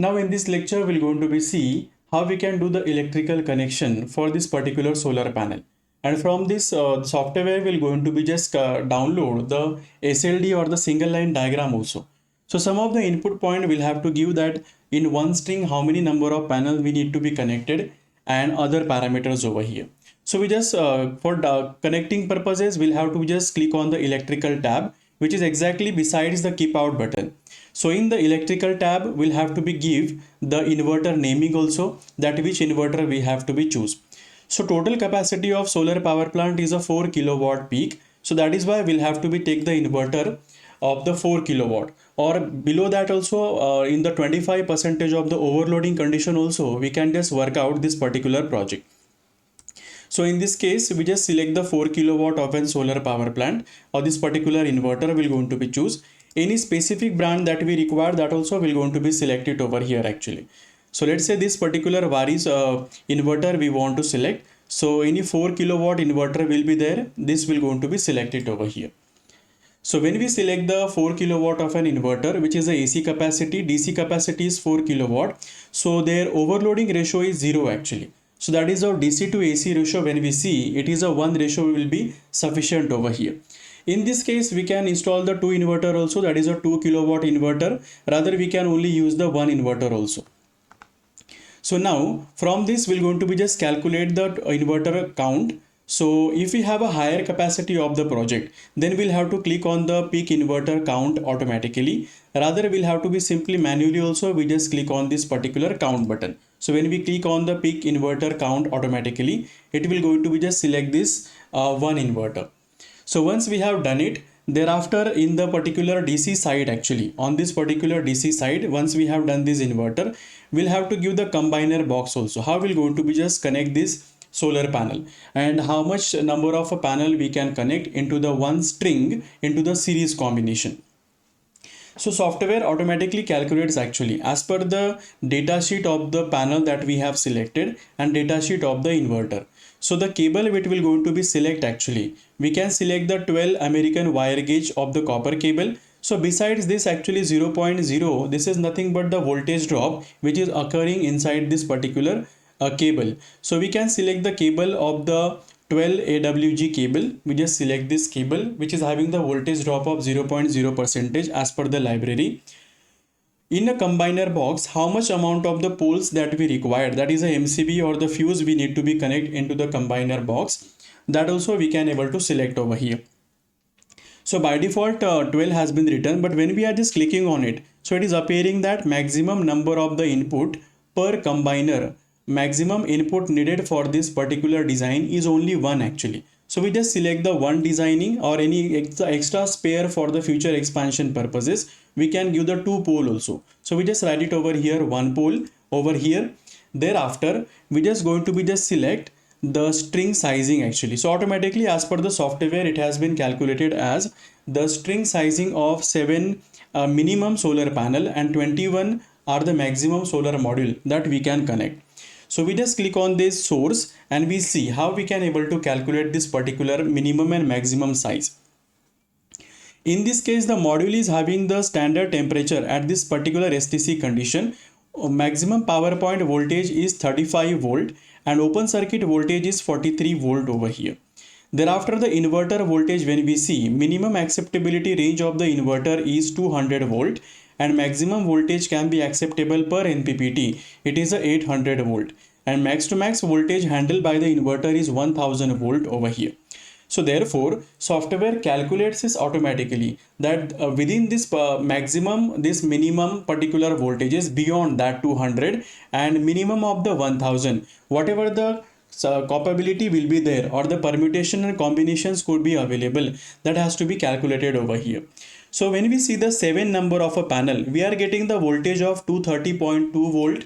Now in this lecture, we're going to be see how we can do the electrical connection for this particular solar panel. And from this software, we're going to be just download the SLD or the single line diagram also. So some of the input point will have to give that in one string how many number of panels we need to be connected and other parameters over here. So we just for connecting purposes, we'll have to just click on the electrical tab, which is exactly besides the keep out button. So in the electrical tab, we'll have to be give the inverter naming also, that which inverter we have to be choose. So total capacity of solar power plant is a 4 kilowatt peak. So that is why we'll have to be take the inverter of the 4 kilowatt, or below that also in the 25 percentage of the overloading condition also we can just work out this particular project. So in this case, we just select the 4 kilowatt of an solar power plant, or this particular inverter will going to be choose. Any specific brand that we require, that also will going to be selected over here actually. So let's say this particular Varis inverter we want to select. So any 4 kilowatt inverter will be there. This will going to be selected over here. So when we select the 4 kilowatt of an inverter, which is a AC capacity, DC capacity is 4 kilowatt. So their overloading ratio is 0 actually. So that is our DC to AC ratio. When we see it is a 1 ratio will be sufficient over here. In this case, we can install the 2 inverter also, that is a 2 kilowatt inverter. Rather, we can only use the 1 inverter also. So now from this, we're going to be just calculate the inverter count. So if we have a higher capacity of the project, then we'll have to click on the peak inverter count automatically. Rather, we'll have to be simply manually also, we just click on this particular count button. So when we click on the peak inverter count automatically, it will going to be just select this one inverter. So once we have done it, thereafter in the particular DC side actually, on this particular DC side, once we have done this inverter, we'll have to give the combiner box also. How we're going to be just connect this solar panel and how much number of a panel we can connect into the one string into the series combination. So software automatically calculates actually as per the data sheet of the panel that we have selected and data sheet of the inverter. So the cable which will going to be select actually, we can select the 12 American wire gauge of the copper cable. So besides this actually 0.0, this is nothing but the voltage drop which is occurring inside this particular cable. So we can select the cable of the 12 AWG cable. We just select this cable which is having the voltage drop of 0.0 percentage as per the library. In a combiner box, how much amount of the poles that we require, that is a MCB or the fuse we need to be connect into the combiner box, that also we can able to select over here. So by default 12 has been written, but when we are just clicking on it, so it is appearing that maximum number of the input per combiner, maximum input needed for this particular design is only 1 actually. So we just select the one designing or any extra spare for the future expansion purposes. We can give the 2 pole also. So we just write it over here, 1 pole over here. Thereafter, we just going to be just select the string sizing actually. So automatically as per the software, it has been calculated as the string sizing of 7 minimum solar panel and 21 are the maximum solar module that we can connect. So we just click on this source and we see how we can able to calculate this particular minimum and maximum size. In this case, the module is having the standard temperature at this particular STC condition. Maximum power point voltage is 35 volt and open circuit voltage is 43 volt over here. Thereafter, the inverter voltage, when we see minimum acceptability range of the inverter is 200 volt and maximum voltage can be acceptable per NPPT, it is a 800 volt and max to max voltage handled by the inverter is 1000 volt over here. So therefore, software calculates this automatically that within this maximum, this minimum particular voltages beyond that 200 and minimum of the 1000, whatever the capability will be there or the permutation and combinations could be available, that has to be calculated over here. So when we see the 7 number of a panel, we are getting the voltage of 230.2 volt.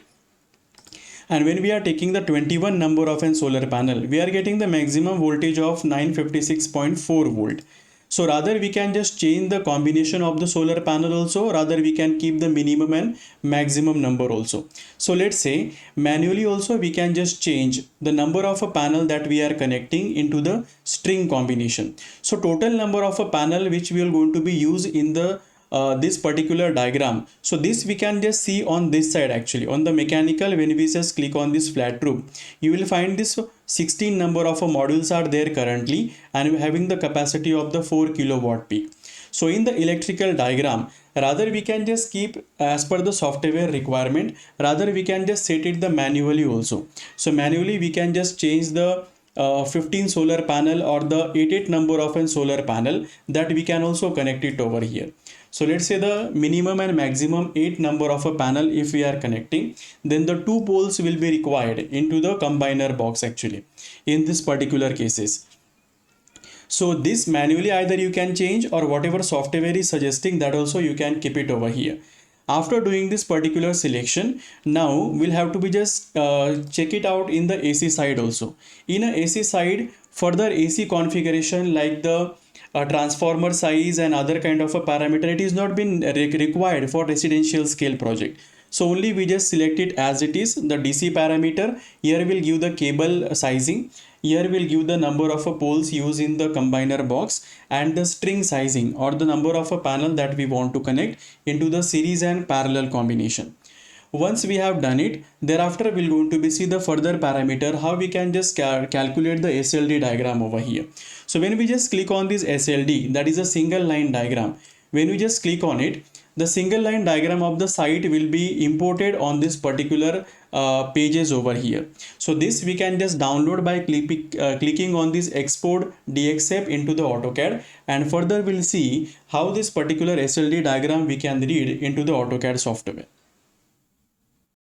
And when we are taking the 21 number of an solar panel, we are getting the maximum voltage of 956.4 volt. So rather we can just change the combination of the solar panel also, rather we can keep the minimum and maximum number also. So let's say manually also we can just change the number of a panel that we are connecting into the string combination. So total number of a panel which we are going to be used in the this particular diagram. So this we can just see on this side actually. On the mechanical, when we just click on this flat roof, you will find this 16 number of modules are there currently, and having the capacity of the 4 kilowatt peak. So in the electrical diagram, rather we can just keep as per the software requirement, rather we can just set it the manually also. So manually we can just change the 15 solar panel or the 88 number of a solar panel, that we can also connect it over here. So let's say the minimum and maximum 8 number of a panel if we are connecting, then the 2 poles will be required into the combiner box actually in this particular cases. So this manually either you can change, or whatever software is suggesting, that also you can keep it over here. After doing this particular selection, now we'll have to be just check it out in the AC side also. In a AC side, further AC configuration like the transformer size and other kind of a parameter, it is not been required for residential scale project. So only we just select it as it is. The DC parameter here will give the cable sizing. Here will give the number of poles used in the combiner box, and the string sizing or the number of a panel that we want to connect into the series and parallel combination. Once we have done it, thereafter we're going to be see the further parameter, how we can just calculate the SLD diagram over here. So when we just click on this SLD, that is a single line diagram. When we just click on it, the single line diagram of the site will be imported on this particular pages over here. So this we can just download by clicking on this export DXF into the AutoCAD, and further we'll see how this particular SLD diagram we can read into the AutoCAD software.